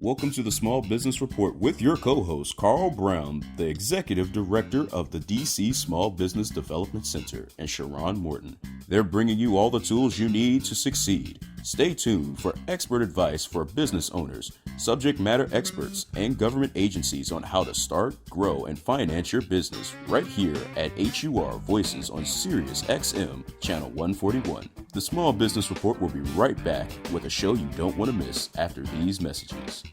Welcome to the Small Business Report with your co-host, Carl Brown, the Executive Director of the DC Small Business Development Center, and Sharon Morton. They're bringing you all the tools you need to succeed. Stay tuned for expert advice for business owners, subject matter experts, and government agencies on how to start, grow, and finance your business right here at HUR Voices on Sirius XM, Channel 141. The Small Business Report will be right back with a show you don't want to miss after these messages.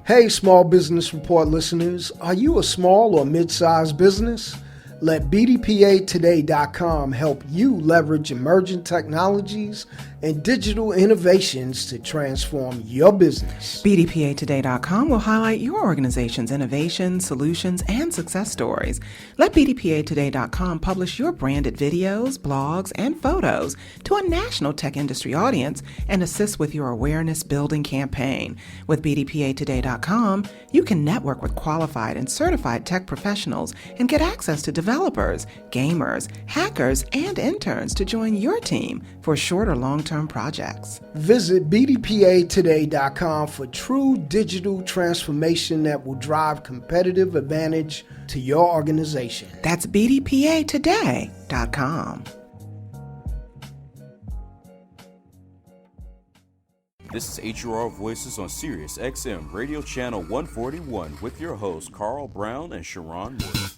Hey, Small Business Report listeners, are you a small or mid-sized business? Let BDPAtoday.com help you leverage emerging technologies and digital innovations to transform your business. BDPAtoday.com will highlight your organization's innovations, solutions, and success stories. Let BDPAtoday.com publish your branded videos, blogs, and photos to a national tech industry audience and assist with your awareness building campaign. With BDPAtoday.com, you can network with qualified and certified tech professionals and get access to developers, gamers, hackers, and interns to join your team for short or long-term projects. Visit BDPAtoday.com for true digital transformation that will drive competitive advantage to your organization. That's BDPAtoday.com. This is HUR Voices on Sirius XM Radio Channel 141 with your hosts, Carl Brown and Sharon Morton.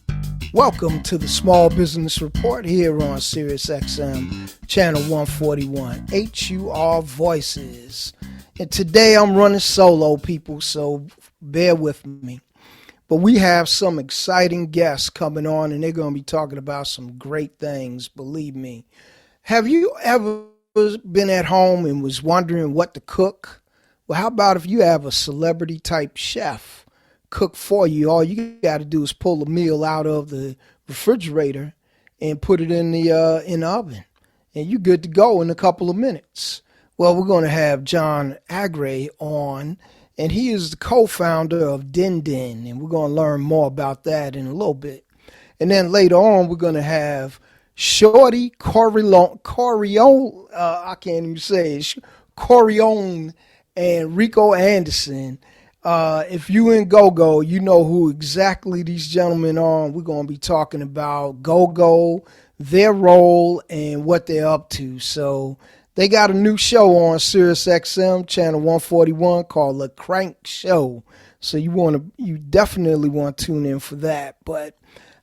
Welcome to the Small Business Report here on Sirius XM, Channel 141, HUR Voices. And today I'm running solo, people, so bear with me. But we have some exciting guests coming on, and they're going to be talking about some great things, believe me. Have you ever been at home and was wondering what to cook? Well, how about if you have a celebrity-type chef cook for you? All you got to do is pull a meal out of the refrigerator and put it in the oven, and you're good to go in a couple of minutes. Well, we're going to have John Aggrey on, and he is the co-founder of Din Din, and we're going to learn more about that in a little bit. And then later on, we're going to have Shorty Corione, I can't even say it, Corione and Rico Anderson. If you in Go-Go, you know who exactly these gentlemen are. We're going to be talking about Go-Go, their role, and what they're up to. So they got a new show on Sirius XM, Channel 141, called The Crank Show. So you definitely want to tune in for that. But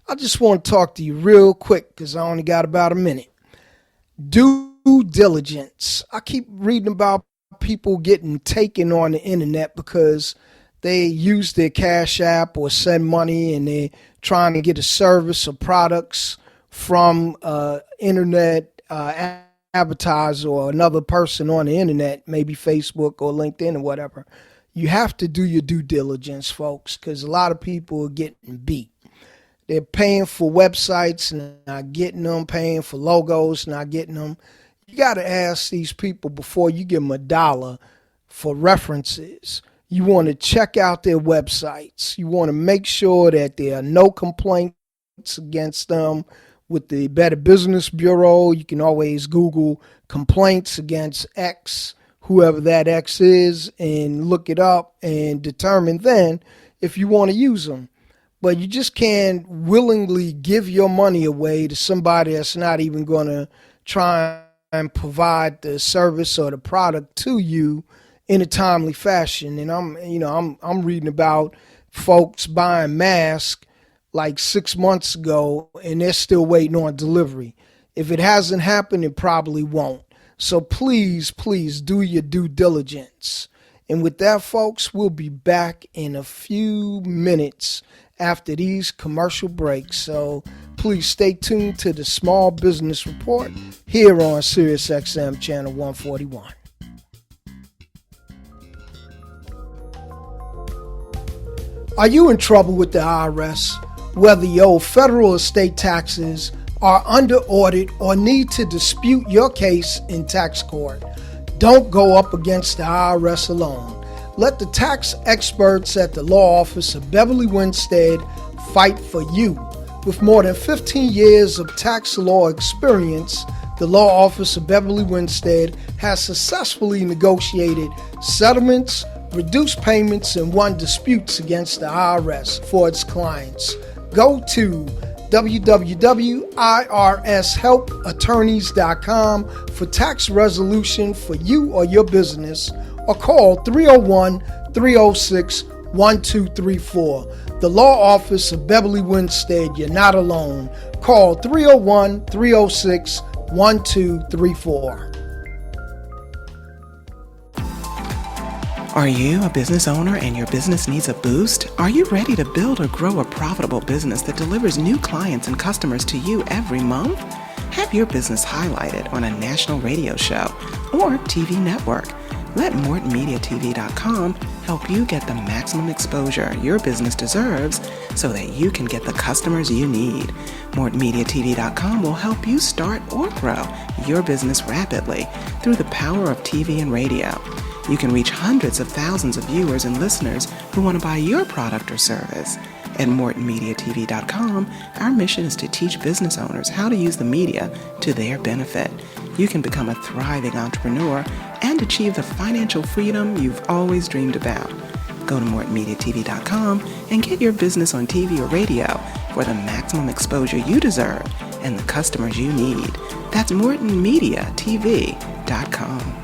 I just want to talk to you real quick because I only got about a minute. Due diligence. I keep reading about people getting taken on the internet because they use their Cash App or send money and they're trying to get a service or products from internet advertiser or another person on the internet, maybe Facebook or LinkedIn or whatever. You have to do your due diligence, folks, because a lot of people are getting beat. They're paying for websites and not getting them, paying for logos, not getting them. You got to ask these people before you give them $1 for references. You want to check out their websites. You want to make sure that there are no complaints against them with the Better Business Bureau. You can always Google complaints against X, whoever that X is, and look it up and determine then if you want to use them. But you just can't willingly give your money away to somebody that's not even going to try and provide the service or the product to you in a timely fashion. And I'm reading about folks buying masks like 6 months ago and they're still waiting on delivery. If it hasn't happened, it probably won't. So please do your due diligence. And with that, folks, we'll be back in a few minutes after these commercial breaks. So please stay tuned to the Small Business Report here on Sirius XM Channel 141. Are you in trouble with the IRS? Whether your federal or state taxes are under audit or need to dispute your case in tax court, don't go up against the IRS alone. Let the tax experts at the law office of Beverly Winstead fight for you. With more than 15 years of tax law experience, The law office of Beverly Winstead has successfully negotiated settlements, reduced payments, and won disputes against the IRS for its clients. Go to www.irshelpattorneys.com for tax resolution for you or your business, or call 301-306-1234. The law office of Beverly Winstead, you're not alone. Call 301-306-1234. Are you a business owner and your business needs a boost? Are you ready to build or grow a profitable business that delivers new clients and customers to you every month? Have your business highlighted on a national radio show or TV network. Let MortonMediaTV.com help you get the maximum exposure your business deserves so that you can get the customers you need. MortonMediaTV.com will help you start or grow your business rapidly through the power of TV and radio. You can reach hundreds of thousands of viewers and listeners who want to buy your product or service. At MortonMediaTV.com, our mission is to teach business owners how to use the media to their benefit. You can become a thriving entrepreneur and achieve the financial freedom you've always dreamed about. Go to MortonMediaTV.com and get your business on TV or radio for the maximum exposure you deserve and the customers you need. That's MortonMediaTV.com.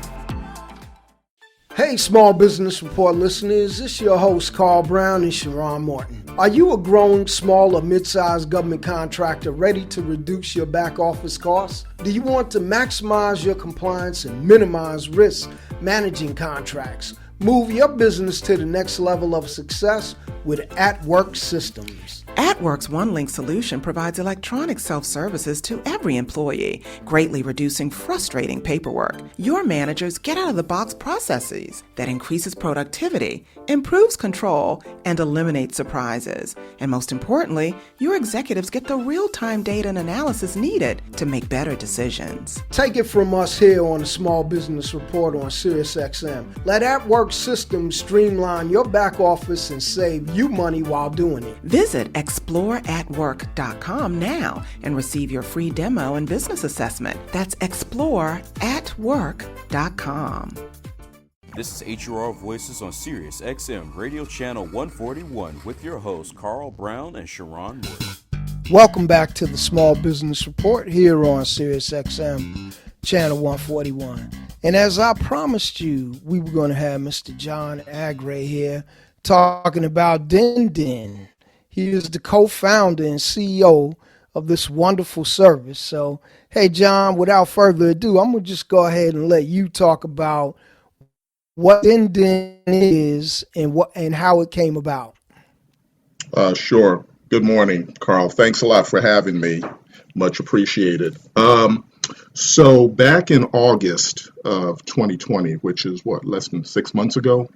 Hey, Small Business Report listeners, it's your host, Carl Brown and Sharon Morton. Are you a growing small or mid-sized government contractor ready to reduce your back office costs? Do you want to maximize your compliance and minimize risk managing contracts? Move your business to the next level of success with At-Work Systems. At-Work's OneLink solution provides electronic self-services to every employee, greatly reducing frustrating paperwork. Your managers get out-of-the-box processes that increases productivity, improves control, and eliminates surprises. And most importantly, your executives get the real-time data and analysis needed to make better decisions. Take it from us here on the Small Business Report on SiriusXM. Let At-Work Systems streamline your back office and save you money while doing it. Visit exploreatwork.com now and receive your free demo and business assessment. That's exploreatwork.com. This is HUR Voices on Sirius XM Radio Channel 141 with your hosts Carl Brown and Sharon Morton. Welcome back to the Small Business Report here on Sirius XM Channel 141. And as I promised you, we were going to have Mr. John Aggrey here talking about Din Din. He is the co-founder and CEO of this wonderful service. So, hey, John, without further ado, I'm going to just go ahead and let you talk about what Din Din is and how it came about. Sure. Good morning, Carl. Thanks a lot for having me. Much appreciated. So back in August of 2020, which is less than 6 months ago,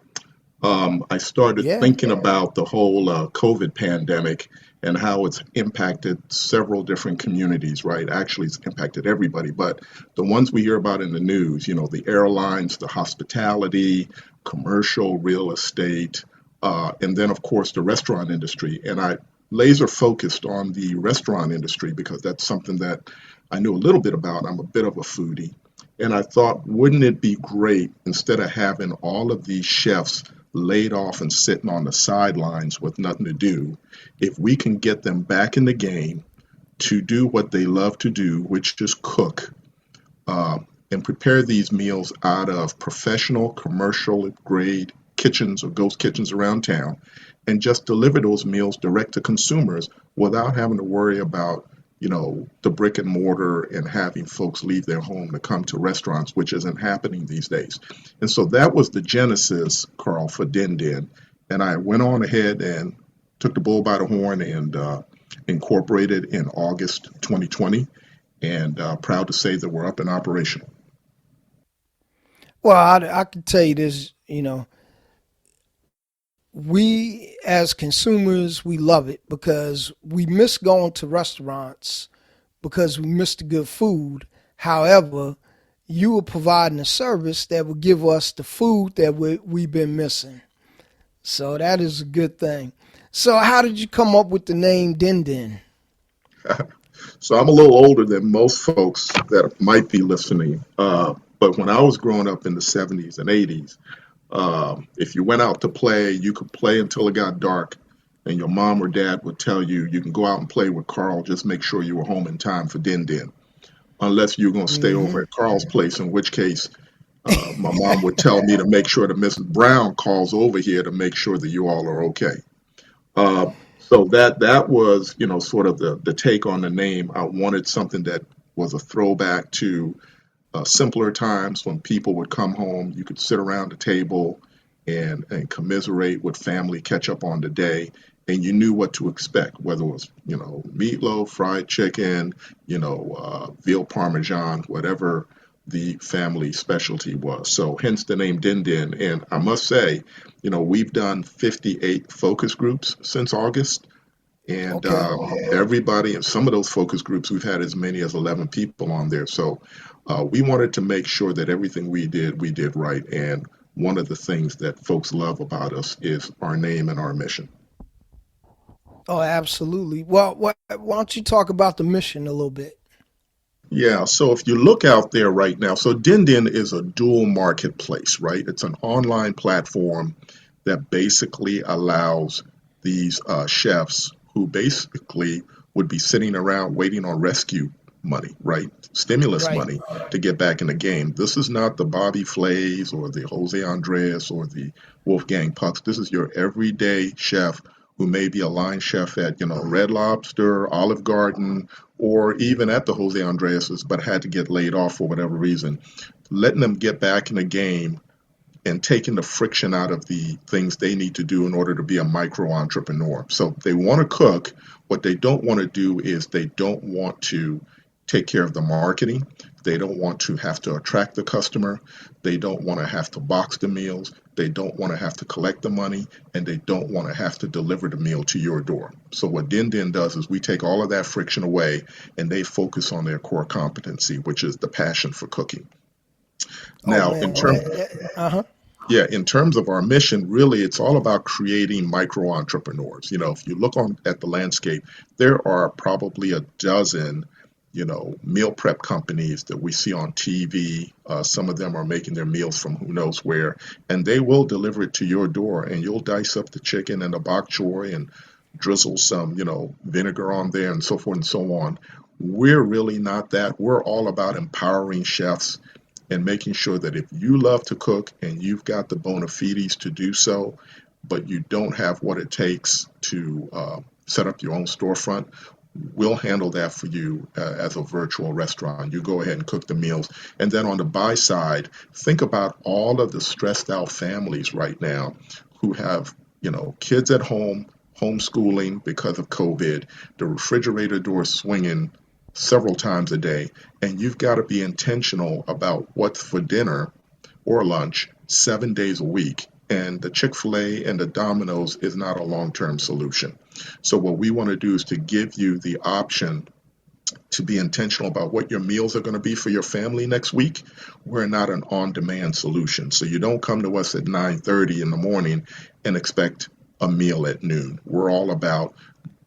I started thinking about the whole COVID pandemic and how it's impacted several different communities, right? Actually, it's impacted everybody, but the ones we hear about in the news, the airlines, the hospitality, commercial real estate, and then, of course, the restaurant industry. And I laser focused on the restaurant industry because that's something that I knew a little bit about. I'm a bit of a foodie. And I thought, wouldn't it be great, instead of having all of these chefs laid off and sitting on the sidelines with nothing to do, if we can get them back in the game to do what they love to do, which is cook, and prepare these meals out of professional, commercial grade kitchens or ghost kitchens around town, and just deliver those meals direct to consumers without having to worry about the brick and mortar and having folks leave their home to come to restaurants, which isn't happening these days. And so that was the genesis, Carl, for Din Din. And I went on ahead and took the bull by the horn and incorporated in August 2020. And proud to say that we're up and operational. Well, I can tell you this, we as consumers, we love it because we miss going to restaurants because we miss the good food. However, you are providing a service that will give us the food that we've been missing. So that is a good thing. So how did you come up with the name Din Din? So I'm a little older than most folks that might be listening. But when I was growing up in the 70s and 80s, if you went out to play, you could play until it got dark, and your mom or dad would tell you, you can go out and play with Carl, just make sure you were home in time for din din, unless you're going to stay over at Carl's place, in which case my mom would tell me to make sure that Mrs. Brown calls over here to make sure that you all are okay. So that was, sort of the take on the name. I wanted something that was a throwback to simpler times when people would come home. You could sit around the table and commiserate with family, catch up on the day, and you knew what to expect, whether it was, meatloaf, fried chicken, veal parmesan, whatever the family specialty was. So hence the name Din Din. And I must say, we've done 58 focus groups since August. And everybody, in some of those focus groups, we've had as many as 11 people on there. So we wanted to make sure that everything we did right. And one of the things that folks love about us is our name and our mission. Oh, absolutely. Well, why don't you talk about the mission a little bit? Yeah, so if you look out there right now, so Din Din is a dual marketplace, right? It's an online platform that basically allows these chefs who basically would be sitting around waiting on rescue money, right? Stimulus money to get back in the game. This is not the Bobby Flays or the Jose Andres or the Wolfgang Pucks. This is your everyday chef who may be a line chef at, Red Lobster, Olive Garden, or even at the Jose Andreas's, but had to get laid off for whatever reason. Letting them get back in the game and taking the friction out of the things they need to do in order to be a micro entrepreneur. So they want to cook. What they don't want to do is they don't want to take care of the marketing. They don't want to have to attract the customer. They don't want to have to box the meals. They don't want to have to collect the money, and they don't want to have to deliver the meal to your door. So what Din Din does is we take all of that friction away, and they focus on their core competency, which is the passion for cooking. Now, in terms of our mission, really, it's all about creating micro entrepreneurs. If you look at the landscape, there are probably a dozen meal prep companies that we see on TV. Some of them are making their meals from who knows where, and they will deliver it to your door, and you'll dice up the chicken and the bok choy and drizzle some, vinegar on there and so forth and so on. We're really not that. We're all about empowering chefs and making sure that if you love to cook and you've got the bona fides to do so, but you don't have what it takes to set up your own storefront, we'll handle that for you as a virtual restaurant. You go ahead and cook the meals. And then on the buy side, think about all of the stressed out families right now who have, kids at home, homeschooling because of COVID, the refrigerator door swinging several times a day, and you've got to be intentional about what's for dinner or lunch 7 days a week. And the Chick-fil-A and the Domino's is not a long-term solution. So what we want to do is to give you the option to be intentional about what your meals are going to be for your family next week. We're not an on-demand solution. So you don't come to us at 9:30 in the morning and expect a meal at noon. We're all about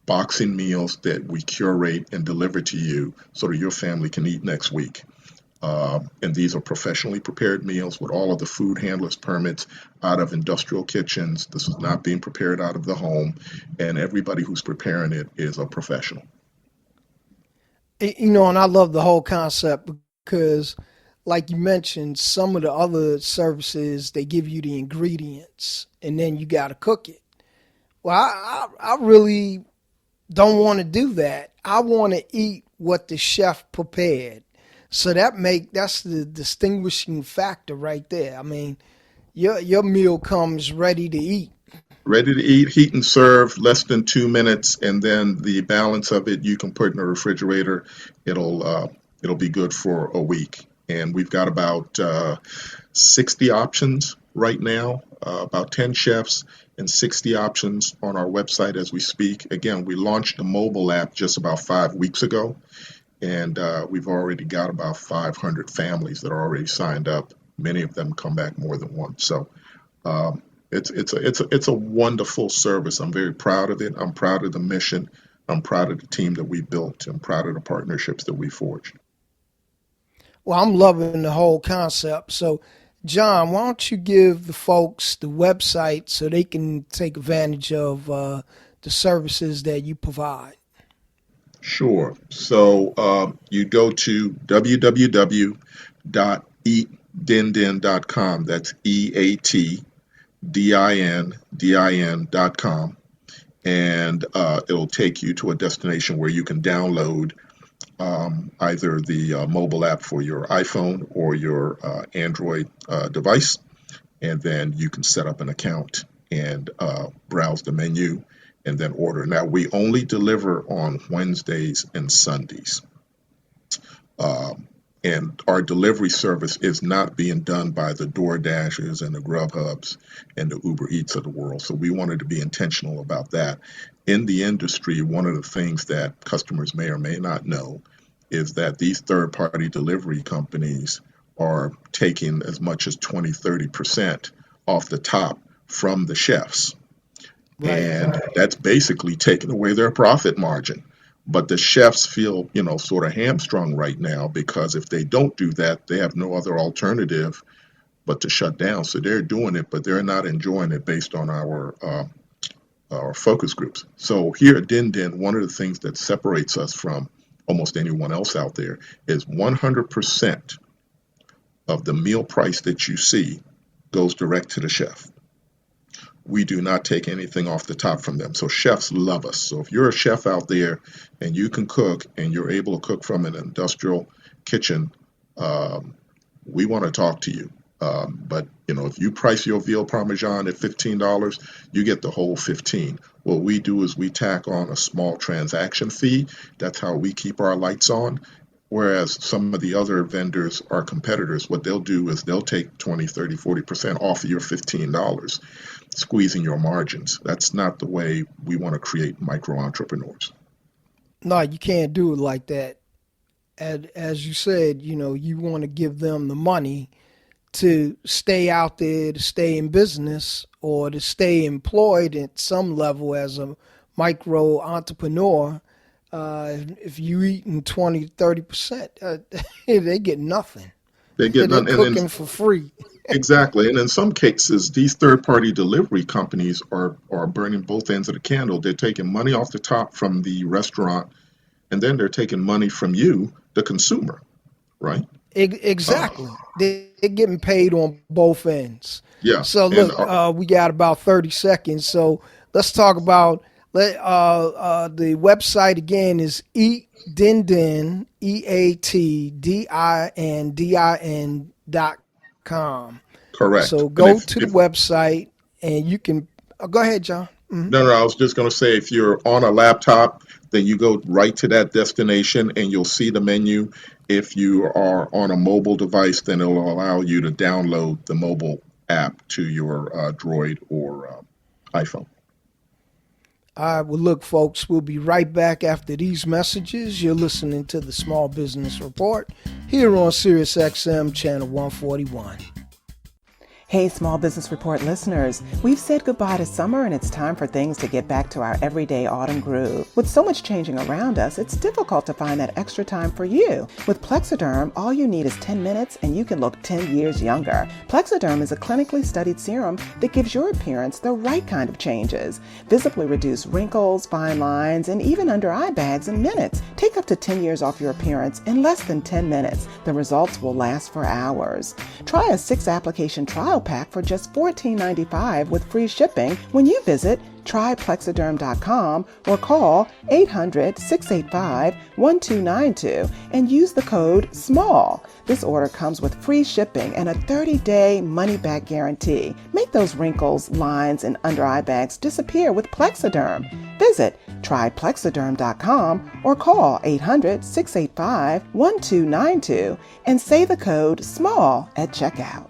boxing meals that we curate and deliver to you so that your family can eat next week. And these are professionally prepared meals with all of the food handlers permits out of industrial kitchens. This is not being prepared out of the home, and everybody who's preparing it is a professional. And I love the whole concept because, like you mentioned, some of the other services, they give you the ingredients and then you got to cook it. Well, I really don't want to do that. I want to eat what the chef prepared. So that's the distinguishing factor right there. I mean, your meal comes ready to eat. Ready to eat, heat and serve, less than 2 minutes, and then the balance of it you can put in the refrigerator. It'll be good for a week. And we've got about 60 options right now, about 10 chefs and 60 options on our website as we speak. Again, we launched the mobile app just about 5 weeks ago. And we've already got about 500 families that are already signed up. Many of them come back more than once. So it's a wonderful service. I'm very proud of it. I'm proud of the mission. I'm proud of the team that we built. I'm proud of the partnerships that we forged. Well, I'm loving the whole concept. So, John, why don't you give the folks the website so they can take advantage of the services that you provide? Sure. So you go to www.eatdindin.com. That's EATDINDIN.com. And it'll take you to a destination where you can download either the mobile app for your iPhone or your Android device. And then you can set up an account and browse the menu and then order. Now, we only deliver on Wednesdays and Sundays. And our delivery service is not being done by the DoorDashes and the Grubhubs and the Uber Eats of the world. So we wanted to be intentional about that. In the industry, one of the things that customers may or may not know is that these third-party delivery companies are taking as much as 20-30% off the top from the chefs. Right. And that's basically taking away their profit margin. But the chefs feel, sort of hamstrung right now because if they don't do that, they have no other alternative but to shut down. So they're doing it, but they're not enjoying it based on our focus groups. So here at Din Din, one of the things that separates us from almost anyone else out there is 100% of the meal price that you see goes direct to the chef. We do not take anything off the top from them. So chefs love us. So if you're a chef out there and you can cook and you're able to cook from an industrial kitchen, we want to talk to you. But if you price your veal parmesan at $15, you get the whole 15. What we do is we tack on a small transaction fee. That's how we keep our lights on. Whereas some of the other vendors, our competitors, what they'll do is they'll take 20, 30, 40% off of your $15, squeezing your margins. That's not the way we want to create micro entrepreneurs. No, you can't do it like that. And as you said, you want to give them the money to stay out there, to stay in business, or to stay employed at some level as a micro entrepreneur. If you eating 20, 30%, they get nothing. They get nothing. They're cooking for free. Exactly. And in some cases, these third-party delivery companies are burning both ends of the candle. They're taking money off the top from the restaurant, and then they're taking money from you, the consumer, right? Exactly. They're getting paid on both ends. Yeah. So look, we got about 30 seconds. So let's talk about the website again is eatdindin, EATDINDIN.com. Correct. So go to the website and you can go ahead, John. Mm-hmm. No, I was just going to say if you're on a laptop, then you go right to that destination and you'll see the menu. If you are on a mobile device, then it'll allow you to download the mobile app to your Droid or iPhone. All right, well, look, folks, we'll be right back after these messages. You're listening to the Small Business Report here on Sirius XM Channel 141. Hey, Small Business Report listeners, we've said goodbye to summer and it's time for things to get back to our everyday autumn groove. With so much changing around us, it's difficult to find that extra time for you. With Plexiderm, all you need is 10 minutes and you can look 10 years younger. Plexiderm is a clinically studied serum that gives your appearance the right kind of changes. Visibly reduce wrinkles, fine lines, and even under eye bags in minutes. Take up to 10 years off your appearance in less than 10 minutes. The results will last for hours. Try a 6-application trial pack for just $14.95 with free shipping when you visit tryplexiderm.com or call 800-685-1292 and use the code SMALL. This order comes with free shipping and a 30-day money-back guarantee. Make those wrinkles, lines, and under-eye bags disappear with Plexiderm. Visit tryplexiderm.com or call 800-685-1292 and say the code SMALL at checkout.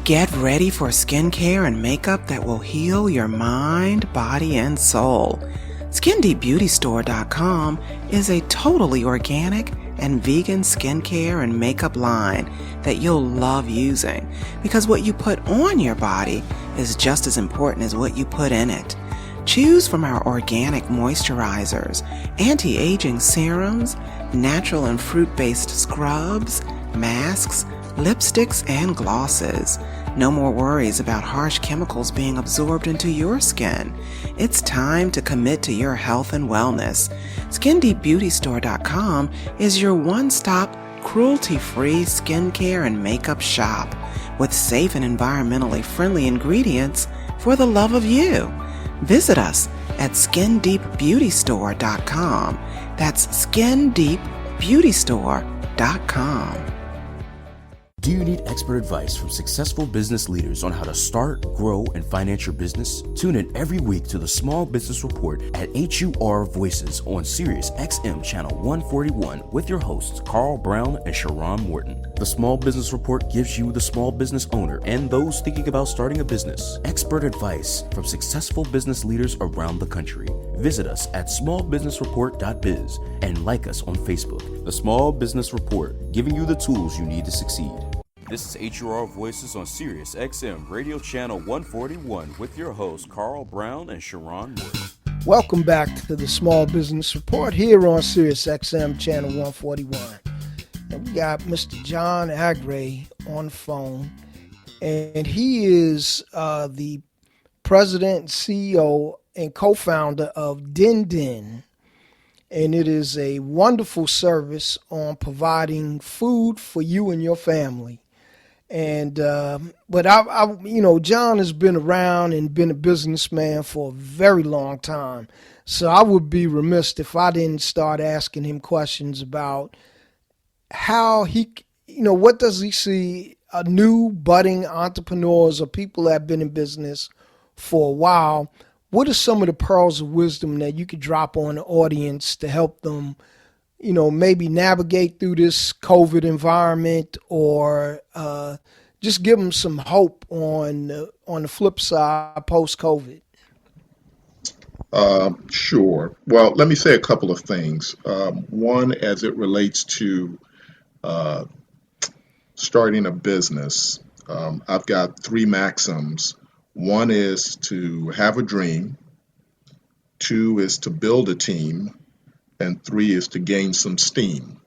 Get ready for skincare and makeup that will heal your mind, body, and soul. SkinDeepBeautyStore.com is a totally organic and vegan skincare and makeup line that you'll love using because what you put on your body is just as important as what you put in it. Choose from our organic moisturizers, anti-aging serums, natural and fruit-based scrubs, masks, lipsticks, and glosses. No more worries about harsh chemicals being absorbed into your skin. It's time to commit to your health and wellness. SkinDeepBeautyStore.com is your one-stop, cruelty-free skincare and makeup shop with safe and environmentally friendly ingredients for the love of you. Visit us at SkinDeepBeautyStore.com. That's SkinDeepBeautyStore.com. Do you need expert advice from successful business leaders on how to start, grow, and finance your business? Tune in every week to the Small Business Report at HUR Voices on Sirius XM Channel 141 with your hosts Carl Brown and Sharon Morton. The Small Business Report gives you, the small business owner, and those thinking about starting a business, expert advice from successful business leaders around the country. Visit us at smallbusinessreport.biz and like us on Facebook. The Small Business Report, giving you the tools you need to succeed. This is HUR Voices on Sirius XM Radio Channel 141 with your hosts Carl Brown and Sharon Morton. Welcome back to the Small Business Report here on Sirius XM Channel 141. And we got Mr. John Aggrey on the phone, and he is the president, CEO, and co-founder of Din Din. And it is a wonderful service on providing food for you and your family. And but I John has been around and been a businessman for a very long time, so I would be remiss if I didn't start asking him questions about how he, what does he see new budding entrepreneurs or people that have been in business for a while. What are some of the pearls of wisdom that you could drop on the audience to help them, maybe navigate through this COVID environment, or just give them some hope on the flip side post-COVID? Sure. Well, let me say a couple of things. One, as it relates to starting a business, I've got three maxims. One is to have a dream. Two is to build a team. And three is to gain some steam.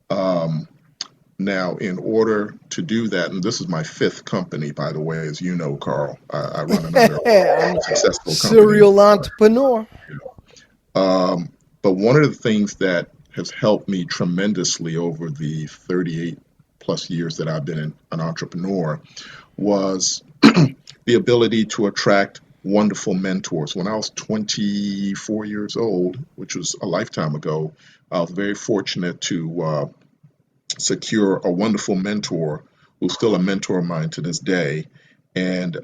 Now, in order to do that, and this is my fifth company, by the way, as you know, Carl, I run another successful company. Serial entrepreneur. But one of the things that has helped me tremendously over the 38 plus years that I've been an entrepreneur was the ability to attract wonderful mentors. When I was 24 years old, which was a lifetime ago, I was very fortunate to secure a wonderful mentor who's still a mentor of mine to this day. And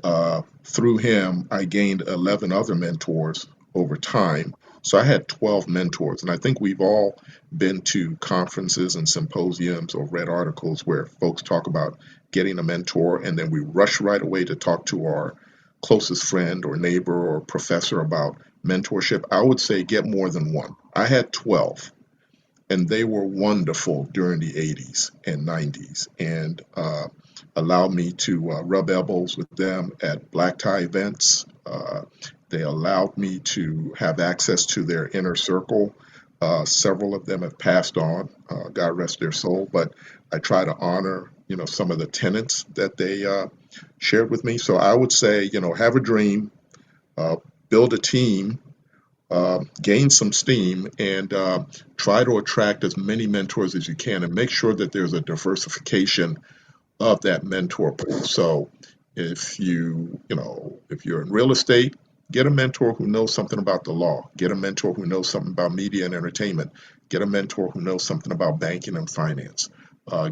through him, I gained 11 other mentors over time. So I had 12 mentors. And I think we've all been to conferences and symposiums or read articles where folks talk about getting a mentor, and then we rush right away to talk to our closest friend or neighbor or professor about mentorship. I would say get more than one. I had 12, and they were wonderful during the 80s and 90s, and allowed me to rub elbows with them at black tie events. They allowed me to have access to their inner circle. Several of them have passed on, God rest their soul, but I try to honor, some of the tenets that they shared with me. So I would say, have a dream, build a team, gain some steam, and try to attract as many mentors as you can, and make sure that there's a diversification of that mentor pool. So if you're in real estate, get a mentor who knows something about the law. Get a mentor who knows something about media and entertainment. Get a mentor who knows something about banking and finance.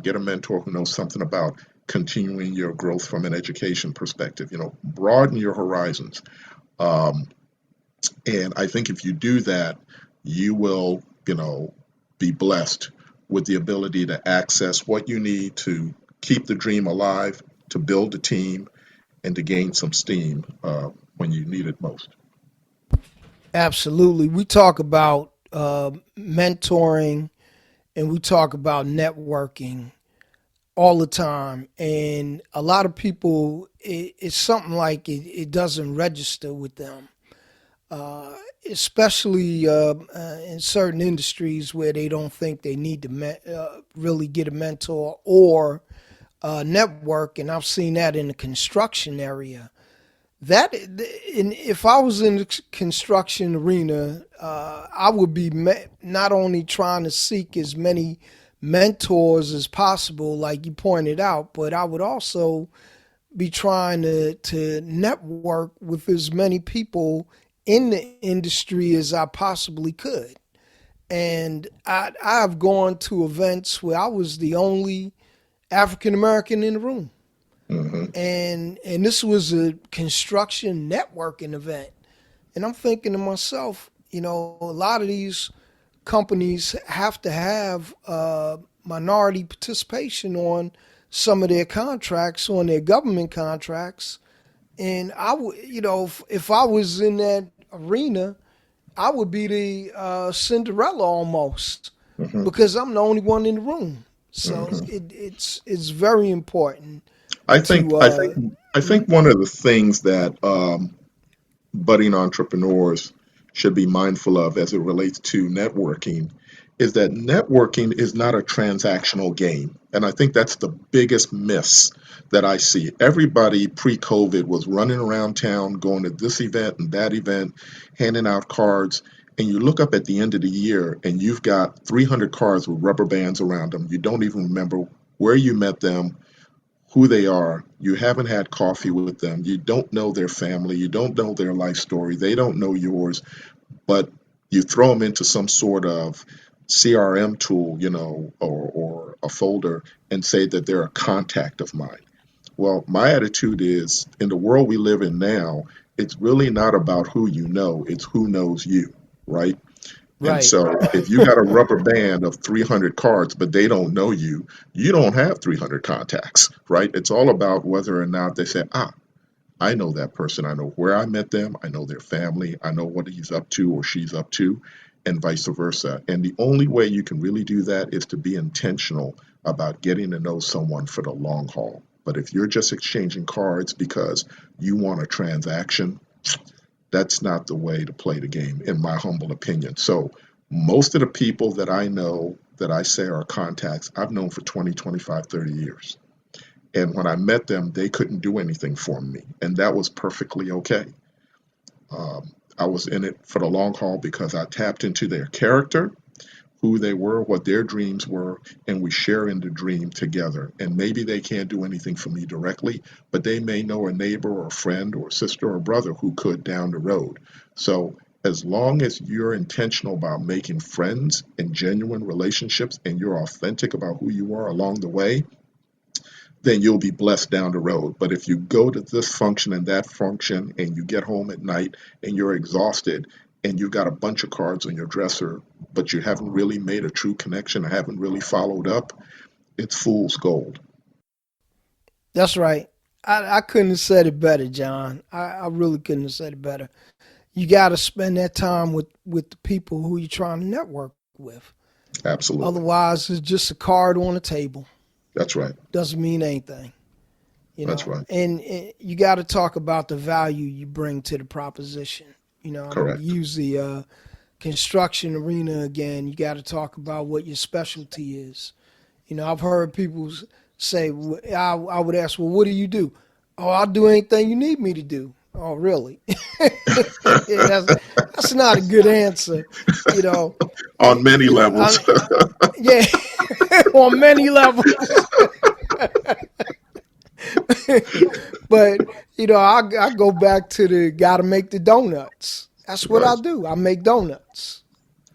Get a mentor who knows something about continuing your growth from an education perspective. Broaden your horizons. And I think if you do that, you will, be blessed with the ability to access what you need to keep the dream alive, to build a team, and to gain some steam when you need it most. Absolutely. We talk about mentoring, and we talk about networking all the time. And a lot of people, it's something like it doesn't register with them. especially in certain industries where they don't think they need to really get a mentor or network. And I've seen that in the construction area. If I was in the construction arena, I would be not only trying to seek as many mentors as possible, like you pointed out, but I would also be trying to network with as many people in the industry as I possibly could. And I've gone to events where I was the only African American in the room. Mm-hmm. And this was a construction networking event. And I'm thinking to myself, a lot of these companies have to have minority participation on some of their contracts, on their government contracts. And I would, if I was in that arena, I would be the Cinderella almost, mm-hmm. because I'm the only one in the room. So mm-hmm. it's very important. I think one of the things that budding entrepreneurs should be mindful of as it relates to networking is that networking is not a transactional game. And I think that's the biggest miss that I see. Everybody pre-COVID was running around town, going to this event and that event, handing out cards. And you look up at the end of the year and you've got 300 cards with rubber bands around them. You don't even remember where you met them, who they are. You haven't had coffee with them. You don't know their family. You don't know their life story. They don't know yours. But you throw them into some sort of CRM tool, or a folder and say that they're a contact of mine. Well, my attitude is, in the world we live in now, it's really not about who you know, it's who knows you, right? Right. And so if you got a rubber band of 300 cards, but they don't know you, you don't have 300 contacts, right? It's all about whether or not they say, I know that person. I know where I met them. I know their family. I know what he's up to or she's up to, and vice versa. And the only way you can really do that is to be intentional about getting to know someone for the long haul. But if you're just exchanging cards because you want a transaction, that's not the way to play the game, in my humble opinion. So most of the people that I know that I say are contacts, I've known for 20, 25, 30 years. And when I met them, they couldn't do anything for me. And that was perfectly okay. I was in it for the long haul because I tapped into their character, who they were, what their dreams were, and we share in the dream together. And maybe they can't do anything for me directly, but they may know a neighbor or a friend or a sister or brother who could down the road. So as long as you're intentional about making friends and genuine relationships and you're authentic about who you are along the way, then you'll be blessed down the road. But if you go to this function and that function and you get home at night and you're exhausted and you've got a bunch of cards on your dresser, but you haven't really made a true connection, or haven't really followed up, it's fool's gold. That's right. I couldn't have said it better, John. I really couldn't have said it better. You got to spend that time with the people who you're trying to network with. Absolutely. Otherwise, it's just a card on a table. That's right. Doesn't mean anything. That's right. And you got to talk about the value you bring to the proposition. Correct. Use the construction arena again. You got to talk about what your specialty is. I've heard people say, I would ask, well, what do you do? Oh, I'll do anything you need me to do. Oh, really? That's not a good answer, On many levels. Yeah, on many levels. But, I go back to the gotta make the donuts. That's what I do. I make donuts.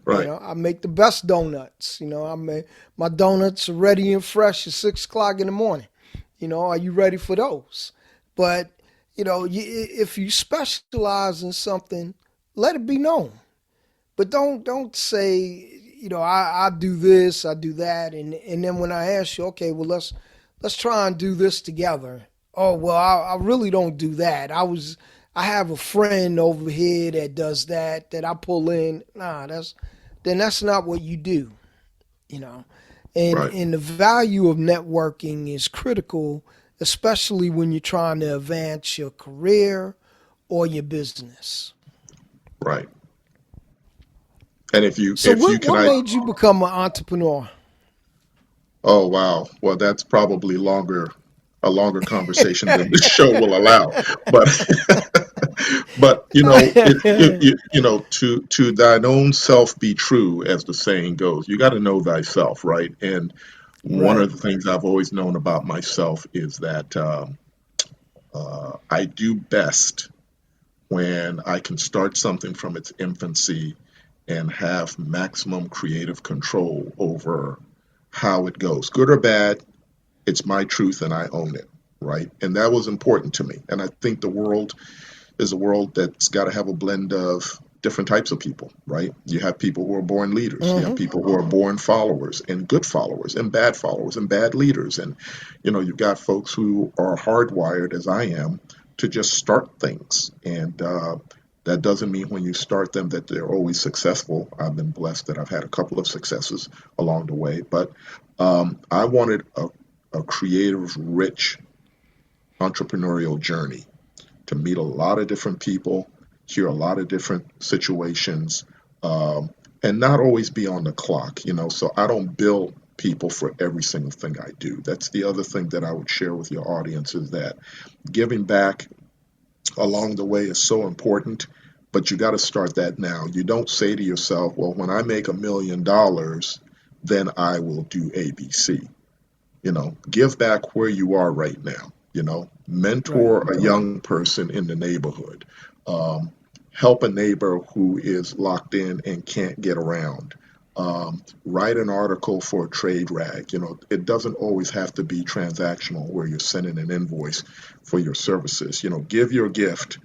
Right. I make the best donuts. My donuts are ready and fresh at 6 o'clock in the morning. Are you ready for those? But, if you specialize in something, let it be known. But don't say, I do this, I do that. And then when I ask you, okay, well, let's try and do this together. Oh, well, I really don't do that. I have a friend over here that does that I pull in. That's not what you do, And Right. and the value of networking is critical, especially when you're trying to advance your career or your business. Right. And if you What made you become an entrepreneur? Oh wow, well that's probably a longer conversation than the show will allow. But to thine own self be true, as the saying goes. You got to know thyself, right? And one Right. of the things I've always known about myself is that I do best when I can start something from its infancy and have maximum creative control over how it goes, good or bad. It's my truth and I own it, right? And that was important to me. And I think the world is a world that's got to have a blend of different types of people, right? You have people who are born leaders. You have people who are born followers, and good followers and bad leaders. And, you've got folks who are hardwired, as I am, to just start things. And that doesn't mean when you start them that they're always successful. I've been blessed that I've had a couple of successes along the way. But I wanted a creative, rich entrepreneurial journey to meet a lot of different people, hear a lot of different situations, and not always be on the clock, So I don't bill people for every single thing I do. That's the other thing that I would share with your audience is that giving back along the way is so important, but you got to start that now. You don't say to yourself, well, when I make $1 million, then I will do ABC. Give back where you are right now, mentor a young person in the neighborhood, help a neighbor who is locked in and can't get around, write an article for a trade rag. It doesn't always have to be transactional where you're sending an invoice for your services. Give your gift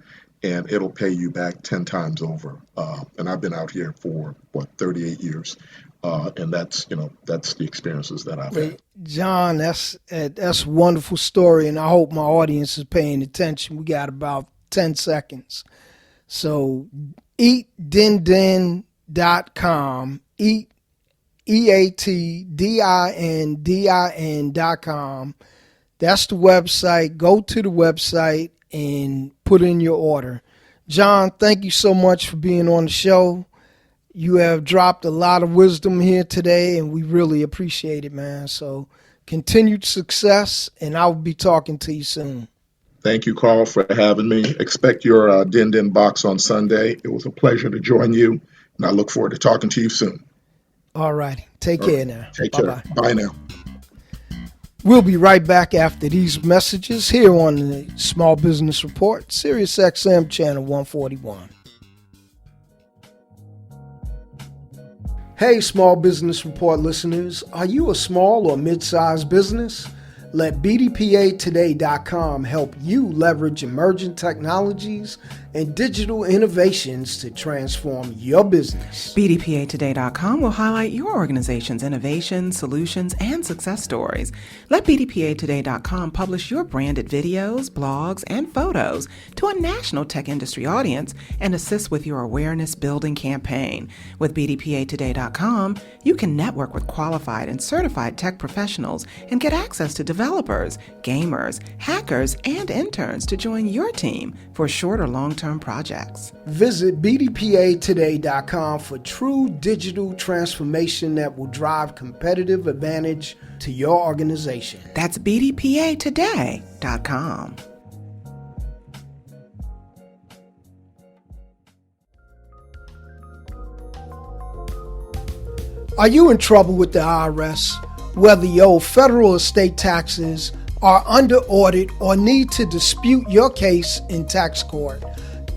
and it'll pay you back 10 times over. And I've been out here for 38 years. And that's the experiences that I've had. John, that's a wonderful story, and I hope my audience is paying attention. We got about 10 seconds. So eatdindin.com, EATDINDIN.com. That's the website. Go to the website and put in your order. John, thank you so much for being on the show. You have dropped a lot of wisdom here today, and we really appreciate it, man. So continued success, and I will be talking to you soon. Thank you, Carl, for having me. Expect your Din Din box on Sunday. It was a pleasure to join you, and I look forward to talking to you soon. All righty. Take care now. Take care. Bye now. We'll be right back after these messages here on the Small Business Report, Sirius XM Channel 141. Hey, Small Business Report listeners. Are you a small or mid-sized business? Let BDPAtoday.com help you leverage emerging technologies and digital innovations to transform your business. BDPAtoday.com will highlight your organization's innovations, solutions, and success stories. Let BDPAtoday.com publish your branded videos, blogs, and photos to a national tech industry audience and assist with your awareness building campaign. With BDPAtoday.com, you can network with qualified and certified tech professionals and get access to developers, gamers, hackers, and interns to join your team for short or long-term projects. Visit BDPAtoday.com for true digital transformation that will drive competitive advantage to your organization. That's BDPAtoday.com. Are you in trouble with the IRS? Whether your federal or state taxes are under audit or need to dispute your case in tax court,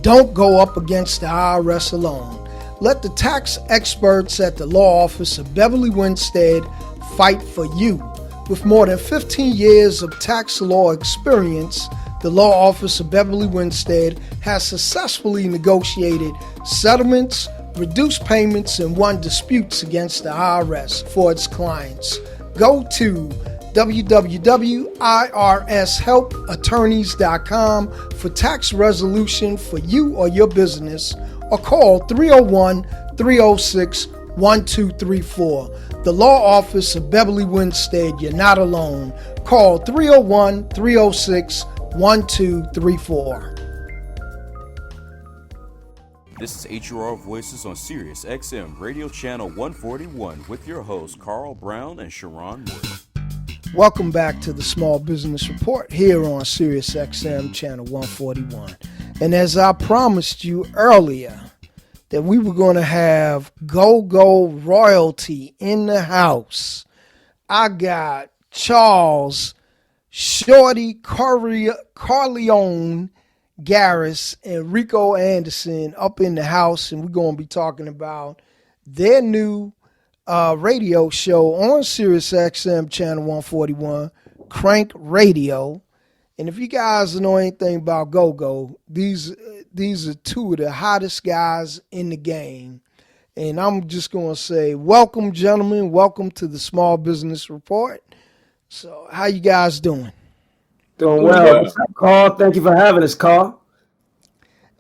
don't go up against the IRS alone. Let the tax experts at the law office of Beverly Winstead fight for you. With more than 15 years of tax law experience, the law office of Beverly Winstead has successfully negotiated settlements, reduced payments, and won disputes against the IRS for its clients. Go to www.irshelpattorneys.com for tax resolution for you or your business, or call 301-306-1234. The law office of Beverly Winstead, you're not alone. Call 301-306-1234. This is HUR Voices on Sirius XM Radio Channel 141 with your hosts Carl Brown and Sharon Morton. Welcome back to the Small Business Report here on Sirius XM Channel 141. And as I promised you earlier, that we were going to have Go-Go royalty in the house. I got Charles Shorty Corleone Garrison and Rico Anderson up in the house, and we're going to be talking about their new radio show on Sirius XM Channel 141, Crank Radio. And if you guys know anything about Go-Go, these are two of the hottest guys in the game. And I'm just going to say, welcome, gentlemen. Welcome to the Small Business Report. So how you guys doing? Doing well. What's up, Carl? Thank you for having us, Carl.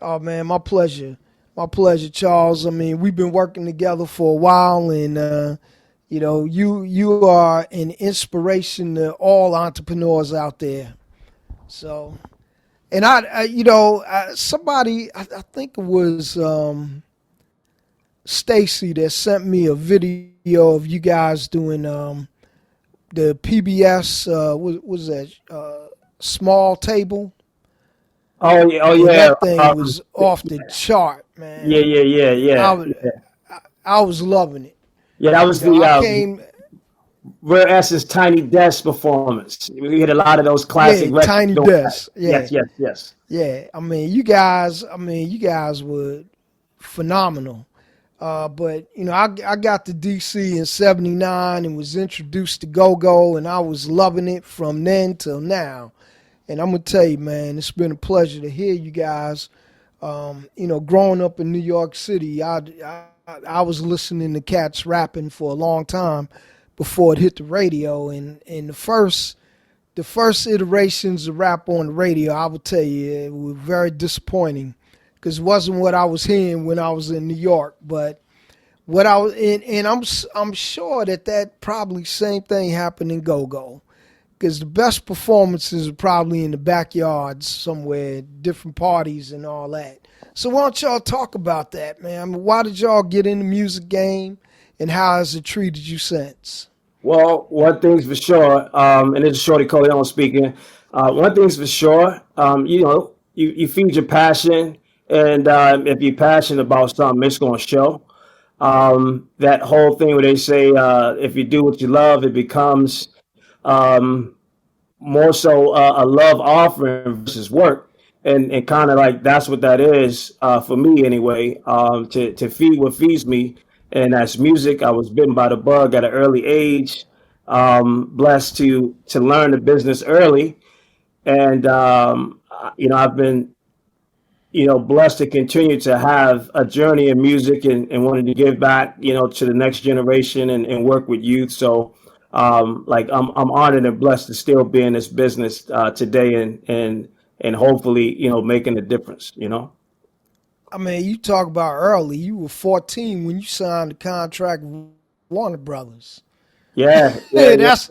Oh, man, my pleasure. My pleasure, Charles. I mean, we've been working together for a while, and, you are an inspiration to all entrepreneurs out there. So, and somebody, I think it was Stacy that sent me a video of you guys doing the PBS, what was that, Small Table? Oh yeah, That thing was off the chart, man. Yeah. I was loving it. Yeah, that was Rare Essence Tiny Desk performance. We had a lot of those classic records. Tiny Desk. Yeah. Yes. Yeah, I mean, you guys were phenomenal. But I got to DC in '79 and was introduced to Go-Go, and I was loving it from then till now. And I'm gonna tell you, man, it's been a pleasure to hear you guys. Growing up in New York City, I was listening to cats rapping for a long time before it hit the radio. And the first iterations of rap on the radio, I will tell you, it were very disappointing because it wasn't what I was hearing when I was in New York. But what I was and I'm sure that probably same thing happened in Go-Go. Because the best performances are probably in the backyards somewhere, different parties and all that. So why don't y'all talk about that, man? I mean, why did y'all get in the music game, and how has it treated you since? Well, one thing's for sure, and it's Shorty Corleone speaking. One thing's for sure, you feed your passion, and if you're passionate about something, it's going to show. That whole thing where they say, if you do what you love, it becomes more so a love offering versus work, and kind of like that's what that is for me anyway. To feed what feeds me, and that's music. I was bitten by the bug at an early age, blessed to learn the business early, and I've been blessed to continue to have a journey in music and wanting to give back to the next generation and work with youth. So I'm honored and blessed to still be in this business today and hopefully making a difference. I mean, you talk about early. You were 14 when you signed the contract with Warner Brothers. Yeah. That's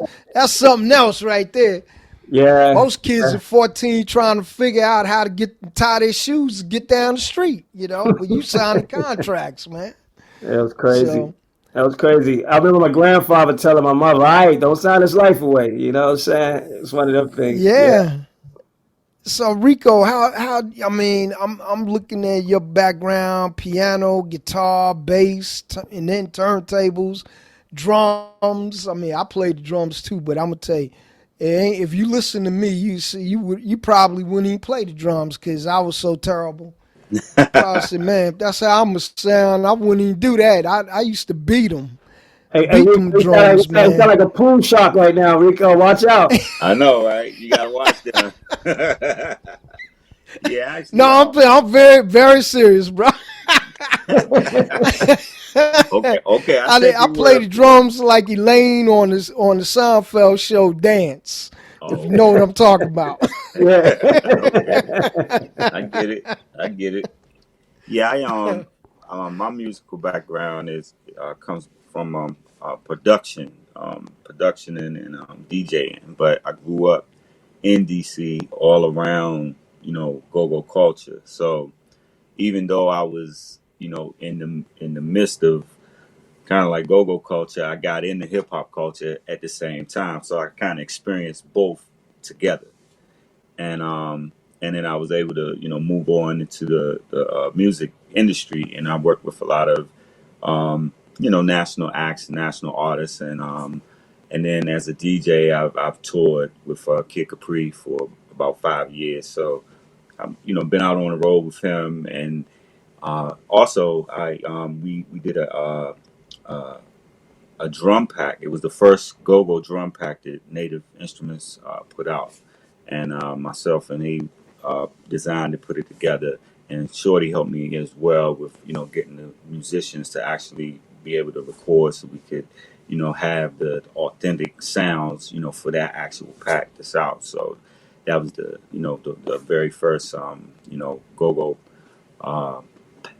something else right there. Yeah. Most kids at 14 trying to figure out how to tie their shoes and get down the street. But you signed the contracts, man. It was crazy. That was crazy. I remember my grandfather telling my mother, "All right, don't sign his life away." You know what I'm saying? It's one of them things. Yeah. So Rico, I'm looking at your background: piano, guitar, bass, and then turntables, drums. I mean, I played the drums too, but I'm gonna tell you, if you listen to me, you probably wouldn't even play the drums because I was so terrible. I said, man, if that's how I'm going to sound, I wouldn't even do that. I used to beat them. Beat them drums, man. You sound like a pool shark right now, Rico. Watch out. I know, right? You got to watch that. Yeah, actually. No, I'm very, very serious, bro. Okay. I play the drums like Elaine on the Seinfeld show Dance. If you know what I'm talking about. Yeah. I get it. Yeah, my musical background comes from production and DJing. But I grew up in DC, all around go-go culture. So even though I was, in the midst of kind of like go-go culture, I got into hip hop culture at the same time. So I kind of experienced both together. And then I was able to, move on into the music industry, and I worked with a lot of, national acts, national artists, and then as a DJ, I've toured with Kid Capri for about 5 years. So I've, been out on the road with him, and also we did a drum pack. It was the first go-go drum pack that Native Instruments put out, and myself and he designed to put it together. And Shorty helped me as well with getting the musicians to actually be able to record, so we could have the authentic sounds for that actual pack that's out. So that was the very first go-go.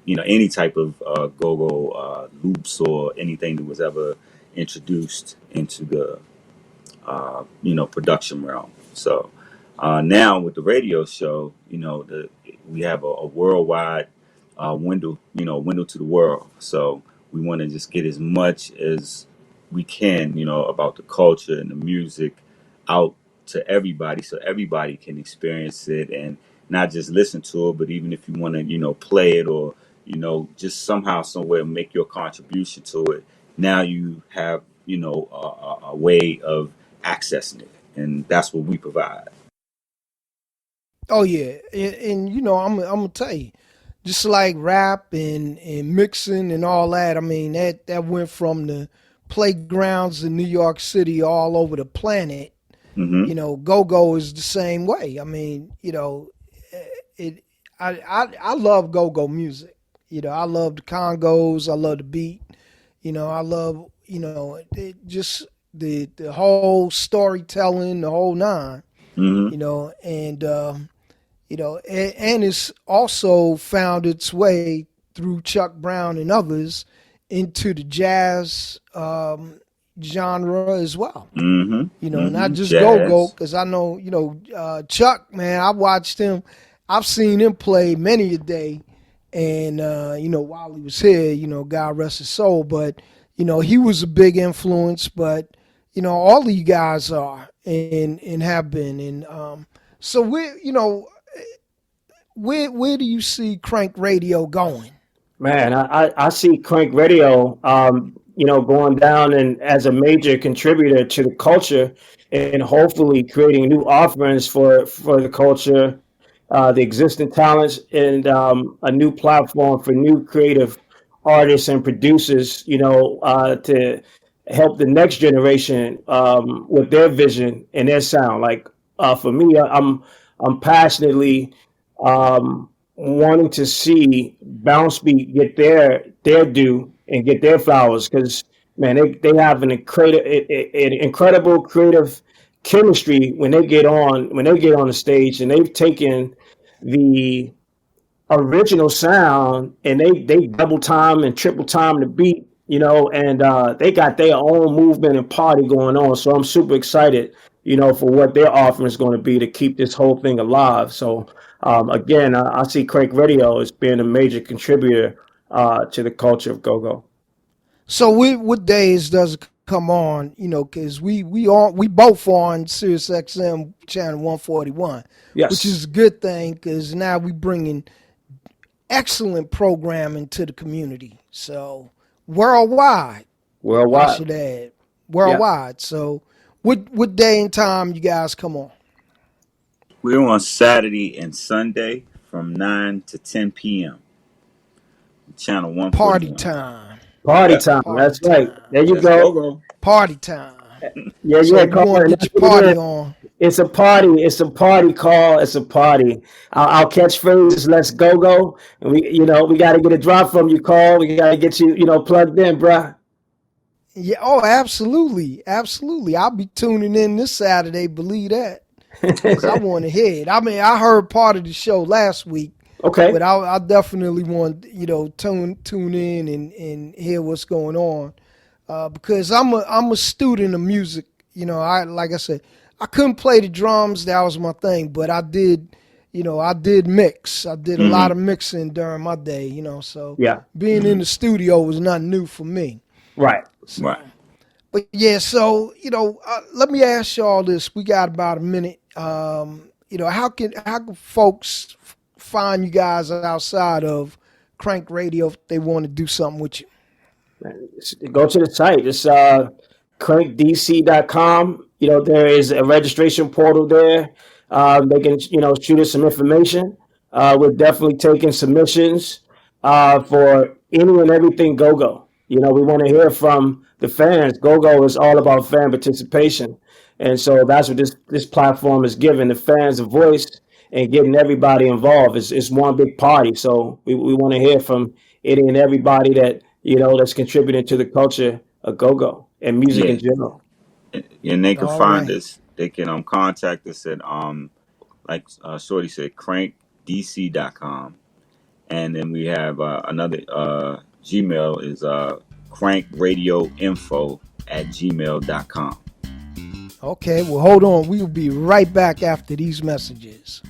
Any type of go-go loops or anything that was ever introduced into the production realm. So now with the radio show, we have a worldwide window to the world. So we want to just get as much as we can, about the culture and the music out to everybody, so everybody can experience it and not just listen to it, but even if you want to, play it, or just somehow, somewhere make your contribution to it. Now you have, a way of accessing it, and that's what we provide. Oh yeah, and I'm gonna tell you, just like rap and mixing and all that. I mean, that went from the playgrounds in New York City all over the planet. Mm-hmm. Go-go is the same way. I mean, I love go-go music. I love the congos. I love the beat. I love, just the whole storytelling, the whole nine. Mm-hmm. And it's also found its way through Chuck Brown and others into the jazz genre as well. Mm-hmm. Not just Jazz. go-go, because I know, Chuck, man, I watched him. I've seen him play many a day. And, while he was here, God rest his soul. But, he was a big influence. But, all of you guys are and have been. And so, where do you see Crank Radio going? Man, I see Crank Radio, going down and as a major contributor to the culture, and hopefully creating new offerings for the culture, the existing talents, and a new platform for new creative artists and producers, to help the next generation with their vision and their sound. Like for me, I'm passionately wanting to see Bounce Beat get their due and get their flowers, because man, they have an incredible creative chemistry when they get on the stage, and they've taken the original sound and they double time and triple time the beat, and they got their own movement and party going on. So I'm super excited, for what their offering is going to be to keep this whole thing alive. So again, I see Crank Radio as being a major contributor to the culture of go-go. So what days does it come on? Because we both on Sirius XM channel 141, Yes. which is a good thing, because now we bringing excellent programming to the community. So worldwide, I should add worldwide. Yeah. So what day and time you guys come on? We're on Saturday and Sunday from 9 to 10 p.m. Channel 141. Party time. Party time. That's right. There you go. Party time. Yeah, so yeah. You want to get your party on. It's a party. It's a party call. It's a party. Our catchphrase is "Let's go." And we got to get a drop from you, Carl. We got to get you, plugged in, bruh. Yeah. Oh, absolutely, absolutely. I'll be tuning in this Saturday. Believe that. Because I want to hear it. I mean, I heard part of the show last week. Okay. But I definitely want tune in and hear what's going on, because I'm a student of music. Like I said, I couldn't play the drums. That was my thing. But I did, I did mix. I did a Mm-hmm. lot of mixing during my day, so Yeah. being in the studio was not new for me. Right. Right. But yeah, so, let me ask y'all this. We got about a minute. How can folks find you guys outside of Crank Radio if they want to do something with you? Go to the site. It's crankdc.com. There is a registration portal there. They can, shoot us some information. We're definitely taking submissions for any and everything go-go. We want to hear from the fans. Go-go is all about fan participation. And so that's what this platform is giving the fans a voice and getting everybody involved. It's one big party. So we want to hear from any and everybody that, that's contributing to the culture of go-go and music in general. And they can All find right. us. They can contact us at like Shorty said, crankdc.com. And then we have another Gmail is crankradioinfo@gmail.com. Okay, well, hold on. We will be right back after these messages.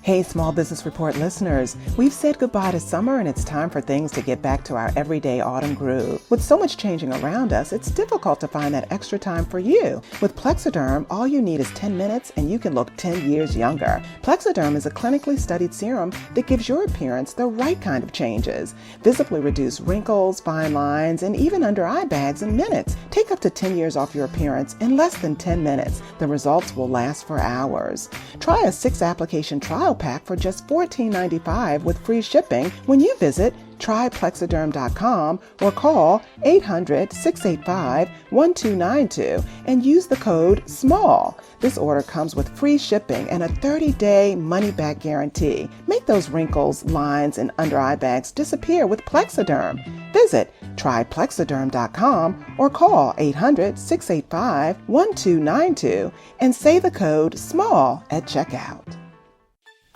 Hey, Small Business Report listeners, we've said goodbye to summer and it's time for things to get back to our everyday autumn groove. With so much changing around us, it's difficult to find that extra time for you. With Plexiderm, all you need is 10 minutes and you can look 10 years younger. Plexiderm is a clinically studied serum that gives your appearance the right kind of changes. Visibly reduce wrinkles, fine lines, and even under eye bags in minutes. Take up to 10 years off your appearance in less than 10 minutes. The results will last for hours. Try a 6-application trial pack for just $14.95 with free shipping when you visit tryplexiderm.com or call 800-685-1292 and use the code SMALL. This order comes with free shipping and a 30-day money-back guarantee. Make those wrinkles, lines, and under-eye bags disappear with Plexiderm. Visit tryplexiderm.com or call 800-685-1292 and say the code SMALL at checkout.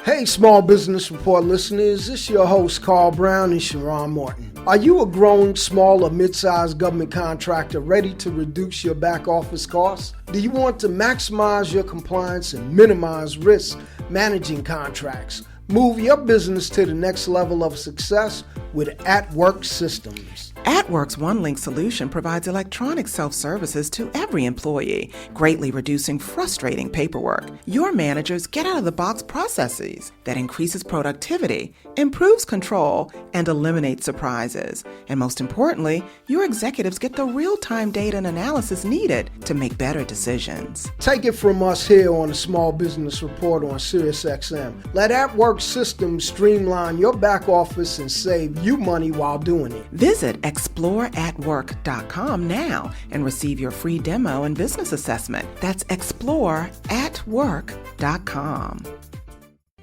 Hey, Small Business Report listeners, this is your host, Carl Brown and Sharon Morton. Are you a growing, small, or mid-sized government contractor ready to reduce your back office costs? Do you want to maximize your compliance and minimize risk managing contracts? Move your business to the next level of success with At-Work Systems. At-Work's OneLink solution provides electronic self-services to every employee, greatly reducing frustrating paperwork. Your managers get out-of-the-box processes that increases productivity, improves control, and eliminates surprises. And most importantly, your executives get the real-time data and analysis needed to make better decisions. Take it from us here on the Small Business Report on SiriusXM. Let At-Work Systems streamline your back office and save you money while doing it. Visit exploreatwork.com now and receive your free demo and business assessment. That's exploreatwork.com.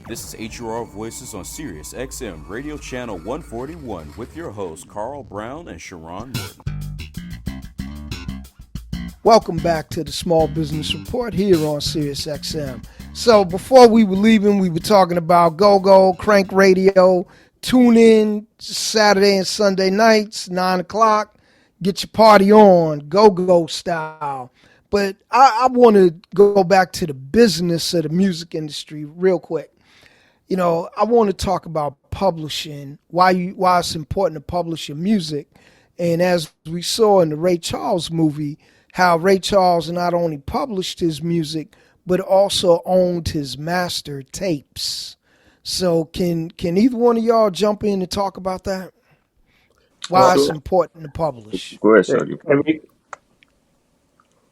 This is HUR Voices on Sirius XM Radio Channel 141 with your hosts Carl Brown and Sharon Morton. Welcome back to the Small Business Report here on SiriusXM. So before we were leaving, we were talking about Go-Go, Crank Radio. Tune in Saturday and Sunday nights, 9 o'clock. Get your party on, Go-Go style. But I want to go back to the business of the music industry real quick. I want to talk about publishing, why it's important to publish your music. And as we saw in the Ray Charles movie, how Ray Charles not only published his music, but also owned his master tapes. So can either one of y'all jump in and talk about that? Why it's important to publish? Go ahead, sir.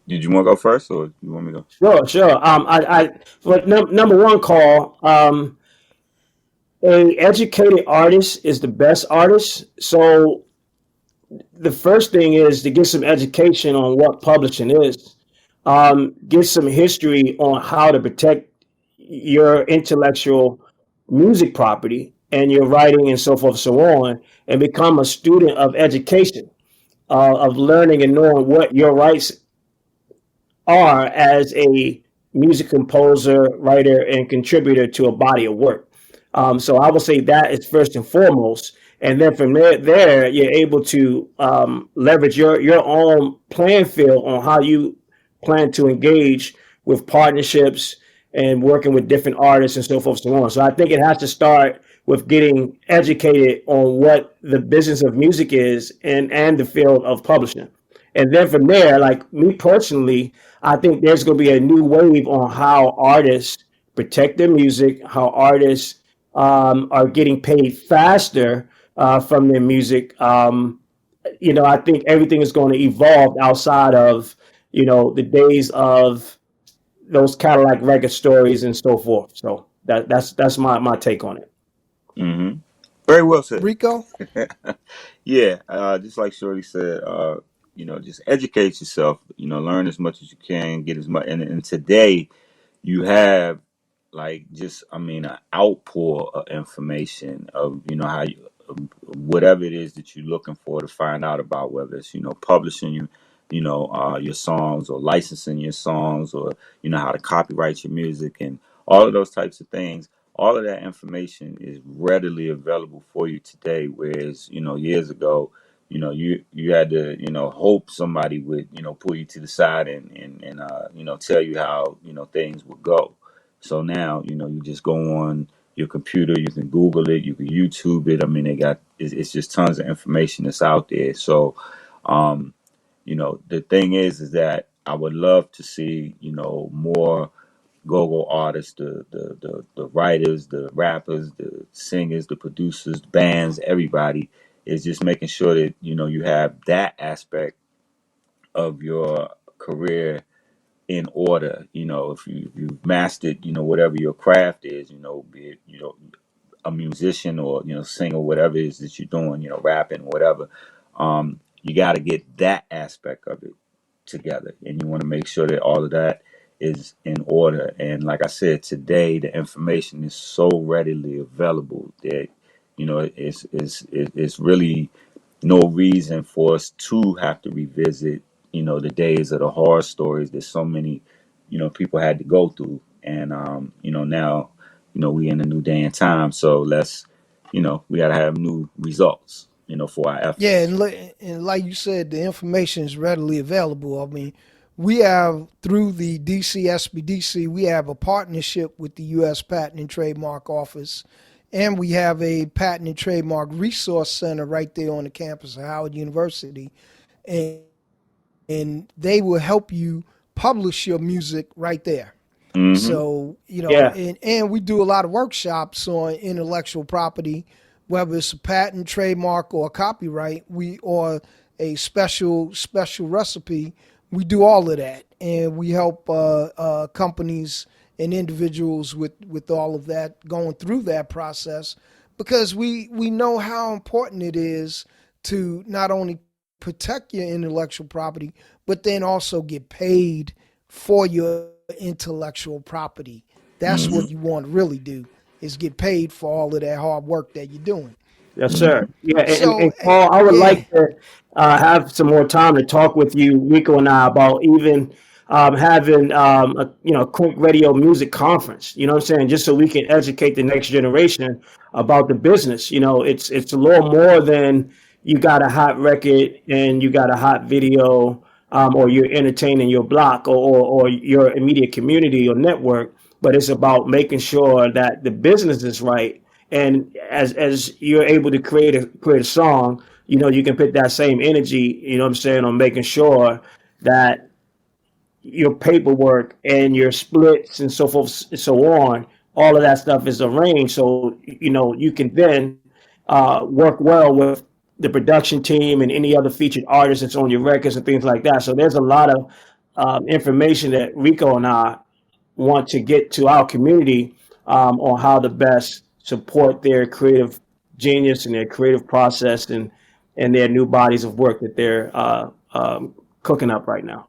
Did you want to go first, or you want me to go? Sure. Number one, call. A educated artist is the best artist. So the first thing is to get some education on what publishing is. Get some history on how to protect your intellectual music property and your writing and so forth and so on, and become a student of education, of learning and knowing what your rights are as a music composer, writer, and contributor to a body of work. So I would say that is first and foremost. And then from there you're able to leverage your own playing field on how you plan to engage with partnerships and working with different artists and so forth and so on. So I think it has to start with getting educated on what the business of music is and the field of publishing. And then from there, like me personally, I think there's going to be a new wave on how artists protect their music, how artists are getting paid faster from their music. I think everything is going to evolve outside of, the days of those Cadillac record stories and so forth. So that's my take on it. Mm-hmm. Very well said. Rico? Yeah, just like Shorty said, just educate yourself. Learn as much as you can, get as much. And today, you have an outpour of information of how you whatever it is that you're looking for to find out about, whether it's publishing your songs, or licensing your songs, or how to copyright your music, and all of those types of things. All of that information is readily available for you today, whereas years ago, you had to hope somebody would pull you to the side and tell you how things would go. So now you just go on your computer, you can Google it, you can YouTube it. I mean, it's just tons of information that's out there. So the thing is that I would love to see more go-go artists, the writers, the rappers, the singers, the producers, the bands, everybody is just making sure that you have that aspect of your career in order. If you've mastered whatever your craft is, be it a musician or singer, whatever it is that you're doing, rapping, whatever, you got to get that aspect of it together, and you want to make sure that all of that is in order. And like I said, today the information is so readily available that it's really no reason for us to have to revisit the days of the horror stories that so many people had to go through. And now we in a new day and time, so we got to have new results for our efforts. Yeah, and like you said, the information is readily available. I mean, we have, through the DC SBDC, we have a partnership with the U.S. Patent and Trademark Office, and we have a Patent and Trademark Resource Center right there on the campus of Howard University, and they will help you publish your music right there. Mm-hmm. So, and we do a lot of workshops on intellectual property, whether it's a patent, trademark, or a copyright, or a special recipe. We do all of that, and we help companies and individuals with all of that, going through that process, because we know how important it is to not only protect your intellectual property, but then also get paid for your intellectual property. That's what you want to really do, is get paid for all of that hard work that you're doing. Yes, sir. Yeah, and Paul, I would like to have some more time to talk with you, Rico and I, about even having a quick radio music conference. You know what I'm saying? Just so we can educate the next generation about the business. It's a little more than you got a hot record and you got a hot video, or you're entertaining your block or your immediate community or network. But it's about making sure that the business is right. And as you're able to create a song, you can put that same energy, on making sure that your paperwork and your splits and so forth and so on, all of that stuff is arranged. So, you can then work well with the production team and any other featured artists that's on your records and things like that. So there's a lot of information that Rico and I want to get to our community on how to best support their creative genius and their creative process and their new bodies of work that they're cooking up right now.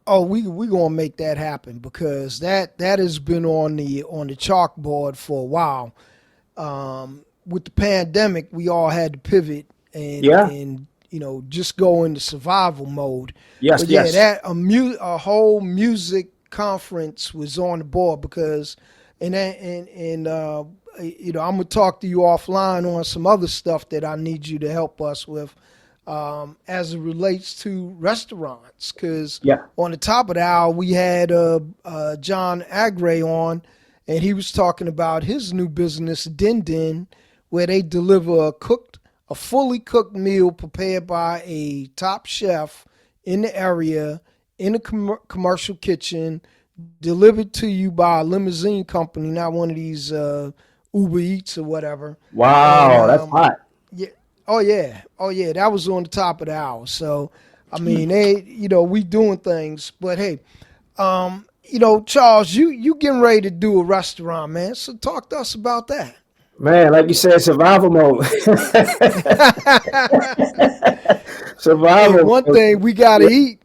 Oh, we gonna make that happen, because that has been on the chalkboard for a while. With the pandemic, we all had to pivot and just go into survival mode. Yes, but yes. That a whole music conference was on the board, because I'm gonna talk to you offline on some other stuff that I need you to help us with. as it relates to restaurants. Because Yeah. on the top of the hour, we had John Aggrey on, and he was talking about his new business, Din Din, where they deliver a fully cooked meal prepared by a top chef in the area in a commercial kitchen, delivered to you by a limousine company, not one of these Uber Eats or whatever. Wow, And, that's hot. Yeah. Oh yeah. That was on the top of the hour. So, I mean, we doing things. But hey, Charles, you getting ready to do a restaurant, man. So talk to us about that. Man, like you said, survival mode. Survival. Hey, one thing we gotta eat.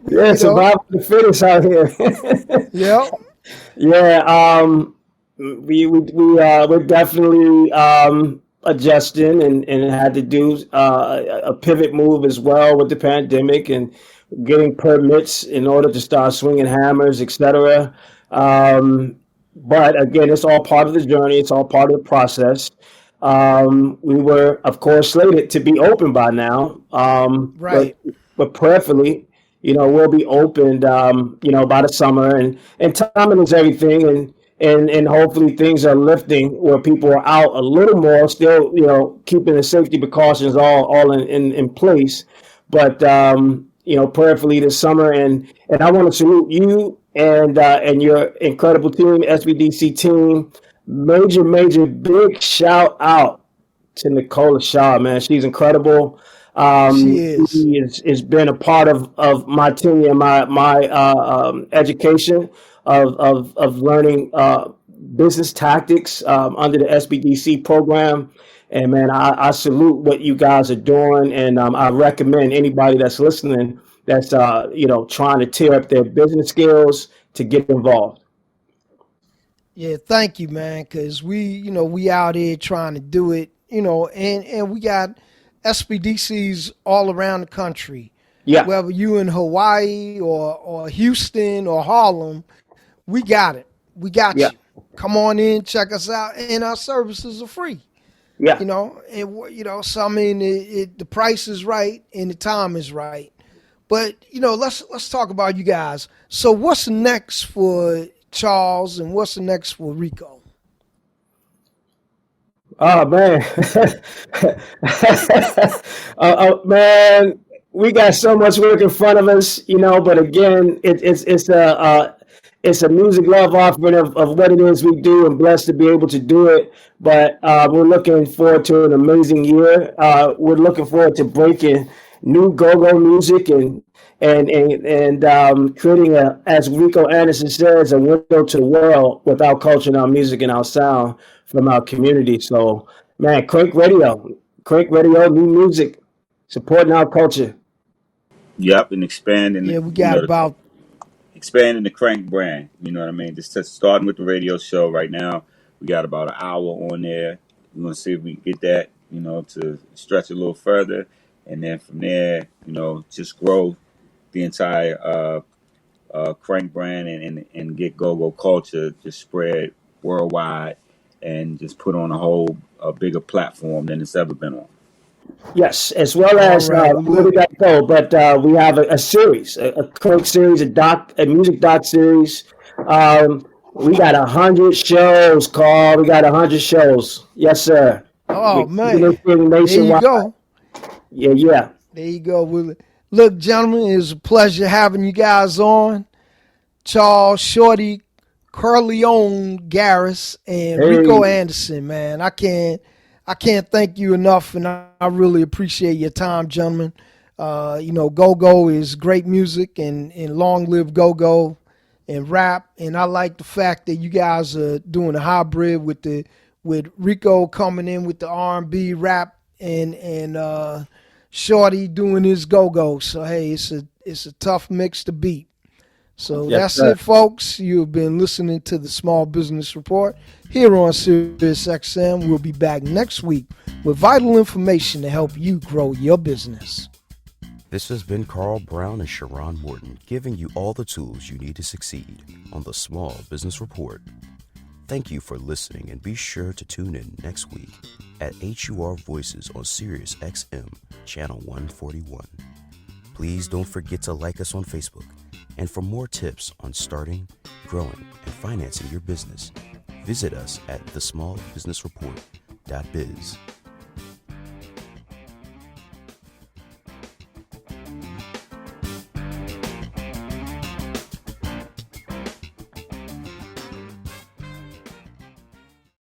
Yeah, survival the fittest out here. Yeah. Yeah. We're definitely adjusting and had to do a pivot move as well with the pandemic and getting permits in order to start swinging hammers, etc. But again, it's all part of the journey. It's all part of the process. We were, of course, slated to be open by now. Right. But prayerfully, we'll be opened, by the summer, and timing is everything. And hopefully things are lifting where people are out a little more, still, keeping the safety precautions all in place. But, prayerfully this summer. And I want to salute you and your incredible team, SBDC team. Major, big shout out to Nicola Shaw, man. She's incredible. She is. She has been a part of my team and my education of learning business tactics under the SBDC program. And man, I salute what you guys are doing, and I recommend anybody that's listening that's trying to tear up their business skills to get involved. Yeah, thank you, man. Because we out here trying to do it, and we got SBDCs all around the country. Yeah. Whether you in Hawaii or Houston or Harlem, we got it. We got you. Come on in, check us out, and our services are free. Yeah. So I mean, the price is right and the time is right. But let's talk about you guys. So what's next for Charles and what's next for Rico? Oh man, man, we got so much work in front of us, But again, it's a music love offering of what it is we do, and blessed to be able to do it. But we're looking forward to an amazing year. We're looking forward to breaking new go-go music and creating as Rico Anderson says, a window to the world with our culture and our music and our sound from our community. So, man, Crank Radio, new music, supporting our culture. Yep, and expanding. Yeah, we got expanding the Crank brand. You know what I mean? Just starting with the radio show right now. We got about an hour on there. We're gonna see if we can get that, to stretch a little further, and then from there, just grow the entire Crank brand and get go-go culture just spread worldwide and just put on a bigger platform than it's ever been on. Yes, as well as we got to go, but we have a series, a Crank series, a music doc series. We got 100 shows, Carl. We got 100 shows. Yes, sir. Oh, man. There you go. Yeah. There you go. Well, look, gentlemen, it's a pleasure having you guys on. Charles, Shorty, Corleone, Garrison, and Rico Anderson, man. I can't thank you enough, and I really appreciate your time, gentlemen. Go-go is great music, and long live go-go and rap. And I like the fact that you guys are doing a hybrid with Rico coming in with the R&B rap and Shorty doing his go-go. So hey, it's a tough mix to beat. So that's it, folks. You've been listening to the Small Business Report here on Sirius XM. We'll be back next week with vital information to help you grow your business. This has been Carl Brown and Sharon Morton, giving you all the tools you need to succeed on the Small Business Report. Thank you for listening, and be sure to tune in next week. at HUR Voices on Sirius XM, Channel 141. Please don't forget to like us on Facebook. And for more tips on starting, growing, and financing your business, visit us at thesmallbusinessreport.biz.